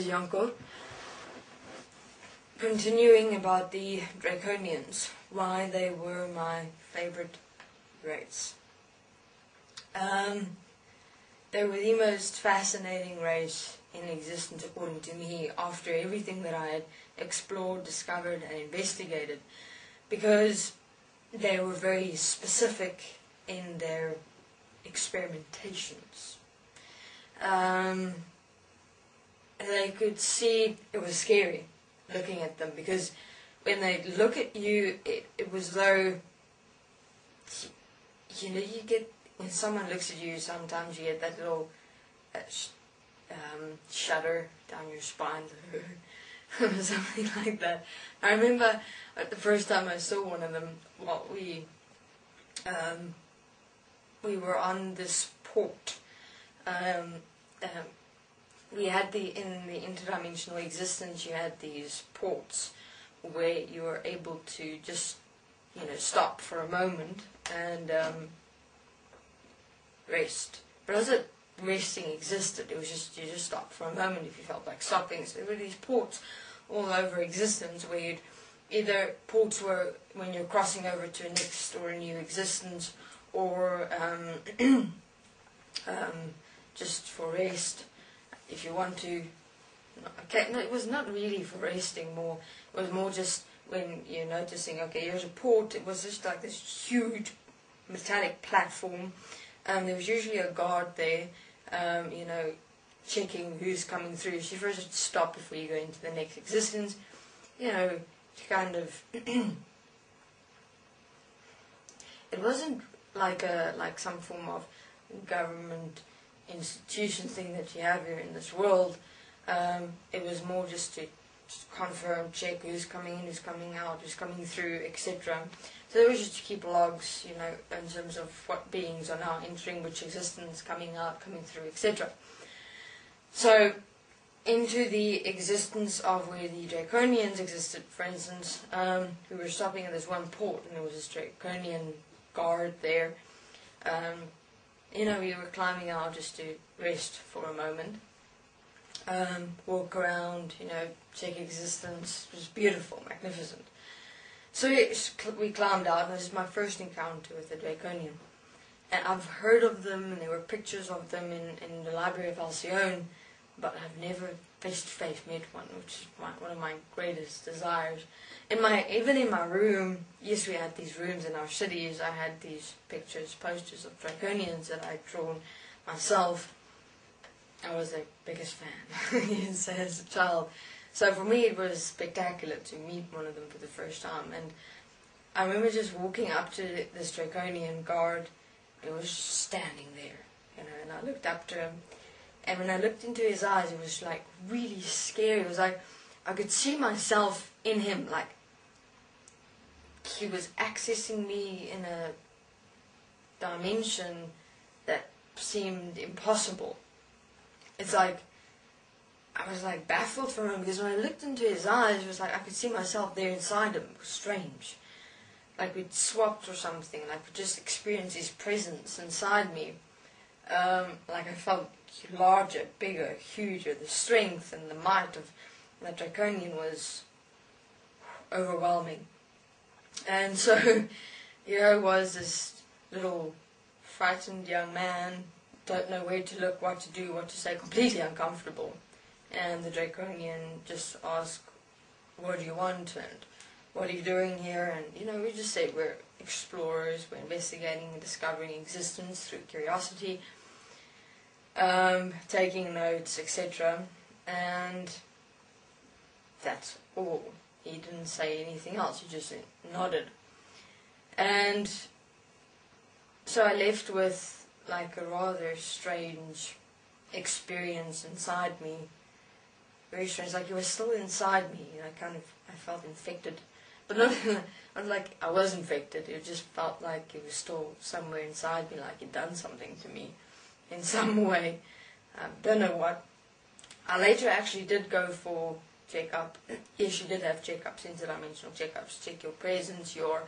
is Yankor. Continuing about the Draconians, why they were my favorite race. They were the most fascinating race in existence according to me after everything that I had explored, discovered and investigated, because they were very specific in their experimentations. They could see, it was scary looking at them, because when they look at you, it was though, you know, you get, when someone looks at you, sometimes you get that little shudder down your spine, something like that. I remember the first time I saw one of them, well, we were on this port. We had in the interdimensional existence, you had these ports where you were able to just, you know, stop for a moment and rest. But as it resting existed, it was just, you just stopped for a moment if you felt like stopping. So there were these ports all over existence where you'd either, ports were when you're crossing over to a next or a new existence, or just for rest. If you want to, okay, no, it was not really for resting, more, it was more just when you're noticing, okay, here's a port. It was just like this huge metallic platform. There was usually a guard there, you know, checking who's coming through. So you first stop before you go into the next existence, you know, to kind of, it wasn't like some form of government institution thing that you have here in this world. It was more just to confirm, check who's coming in, who's coming out, who's coming through, etc. So it was just to keep logs, you know, in terms of what beings are now entering which existence, coming out, coming through, etc. So into the existence of where the Draconians existed, for instance, we were stopping at this one port and there was this Draconian guard there. You know, we were climbing out just to rest for a moment, walk around, you know, check existence. It was beautiful, magnificent. So we climbed out, and this is my first encounter with the Draconian. And I've heard of them, and there were pictures of them in the Library of Alcyone, but I've never face-to-face met one, which is one of my greatest desires. Even in my room, yes, we had these rooms in our cities. I had these pictures, posters of Draconians that I'd drawn myself. I was their biggest fan, yes, as a child. So for me, it was spectacular to meet one of them for the first time. And I remember just walking up to this Draconian guard. He was standing there, you know, and I looked up to him. And when I looked into his eyes, it was like really scary. It was like I could see myself in him, like he was accessing me in a dimension that seemed impossible. It's like I was like baffled for him, because when I looked into his eyes, it was like I could see myself there inside him. It was strange. Like we'd swapped or something, and I could just experience his presence inside me. Like I felt larger, bigger, huger. The strength and the might of that Draconian was overwhelming. And so here I was, this little frightened young man, don't know where to look, what to do, what to say, completely uncomfortable. And the Draconian just asked, what do you want, and what are you doing here? And, you know, we just say we're explorers, we're investigating and discovering existence through curiosity, taking notes, etc. And that's all. He didn't say anything else, he just nodded. And so I left with like a rather strange experience inside me. Very strange, like he was still inside me. I felt infected. But not like I was infected, it just felt like he was still somewhere inside me, like he'd done something to me in some way. Don't know what. I later actually did go for checkup. Yes, you did have checkups, interdimensional checkups. Check your presence, your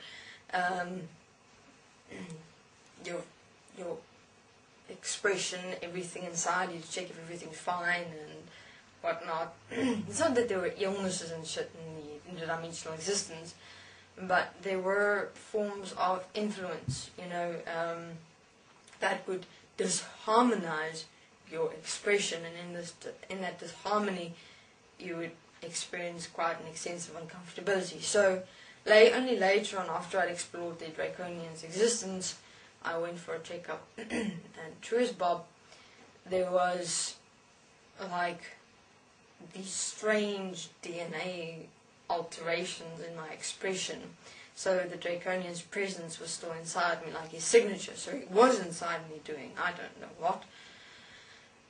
expression, everything inside you, to check if everything's fine, and whatnot. It's not that there were illnesses and shit in the interdimensional existence, but there were forms of influence, that would disharmonize your expression, and in that disharmony, you would experience quite an extensive uncomfortability. So, only later on, after I'd explored the Draconians' existence, I went for a checkup, and true as Bob, there was like these strange DNA alterations in my expression. So the Draconian's presence was still inside me, like his signature. So he was inside me doing I don't know what.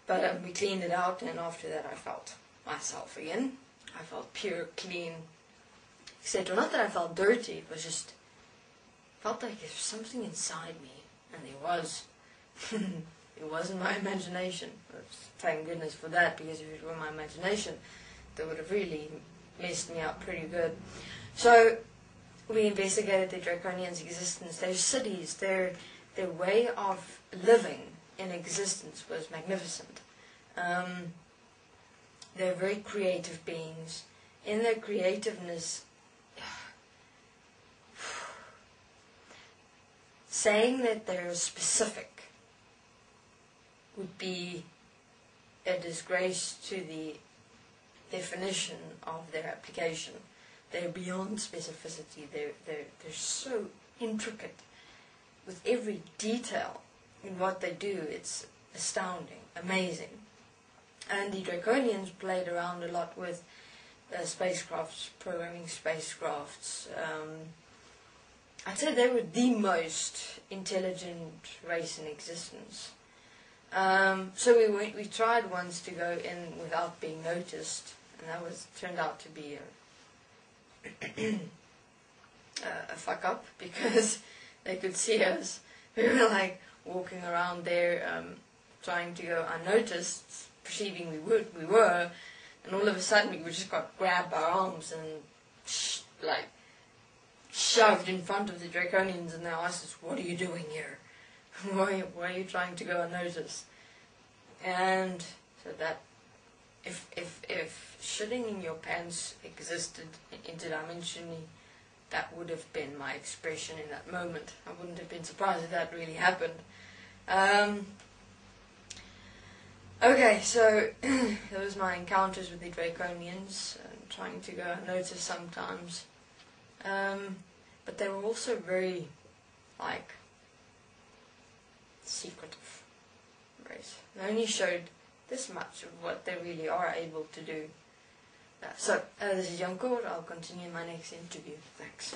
But we cleaned it out, and after that I felt myself again. I felt pure, clean, etc. Not that I felt dirty, it was just, felt like there was something inside me. And there was. It wasn't my imagination. Thank goodness for that, because if it were my imagination, that would have really messed me up pretty good. So we investigated the Draconians' existence, their cities, their way of living in existence was magnificent. They're very creative beings. In their creativeness, saying that they're specific would be a disgrace to the definition of their application. They're beyond specificity. They're so intricate with every detail in what they do. It's astounding, amazing. And the Draconians played around a lot with spacecrafts, programming spacecrafts. I'd say they were the most intelligent race in existence. So we tried once to go in without being noticed, and that turned out to be a fuck up, because they could see us. We were like walking around there, trying to go unnoticed, perceiving we were, and all of a sudden we just got grabbed by our arms and shoved in front of the Draconians, and they asked us, "What are you doing here? Why are you trying to go unnoticed?" And so that if shitting in your pants existed interdimensionally, that would have been my expression in that moment. I wouldn't have been surprised if that really happened. Okay, so those were my encounters with the Draconians, trying to go unnoticed sometimes. But they were also very, secretive race. They only showed this much of what they really are able to do. So, this is Yankor. I'll continue in my next interview. Thanks.